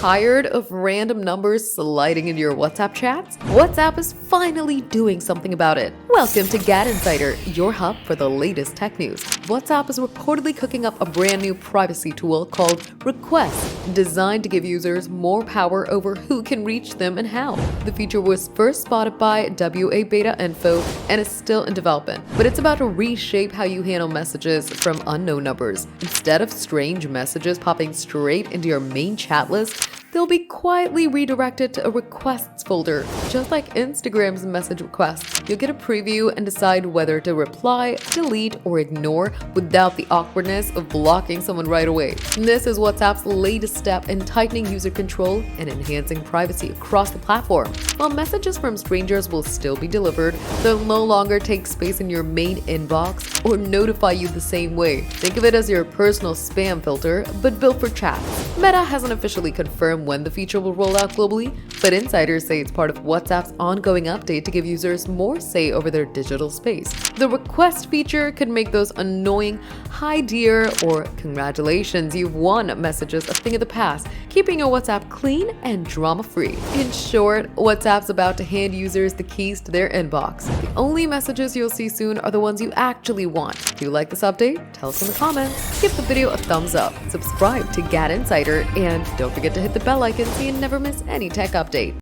Tired of random numbers sliding into your WhatsApp chats? WhatsApp is finally doing something about it. Welcome to GadInsider, your hub for the latest tech news. WhatsApp is reportedly cooking up a brand new privacy tool called Request, designed to give users more power over who can reach them and how. The feature was first spotted by WA Beta Info and is still in development, but it's about to reshape how you handle messages from unknown numbers. Instead of strange messages popping straight into your main chat list, they'll be quietly redirected to a requests folder, just like Instagram's message requests. You'll get a preview and decide whether to reply, delete, or ignore without the awkwardness of blocking someone right away. This is WhatsApp's latest step in tightening user control and enhancing privacy across the platform. While messages from strangers will still be delivered, they'll no longer take space in your main inbox or notify you the same way. Think of it as your personal spam filter, but built for chats. Meta hasn't officially confirmed when the feature will roll out globally, but insiders say it's part of WhatsApp's ongoing update to give users more say over their digital space. The request feature could make those annoying "hi dear" or "congratulations, you've won" messages a thing of the past, keeping your WhatsApp clean and drama-free. In short, WhatsApp's about to hand users the keys to their inbox. The only messages you'll see soon are the ones you actually want. If you like this update, tell us in the comments, give the video a thumbs up, subscribe to GadInsider, and don't forget to hit the bell icon so you never miss any tech update.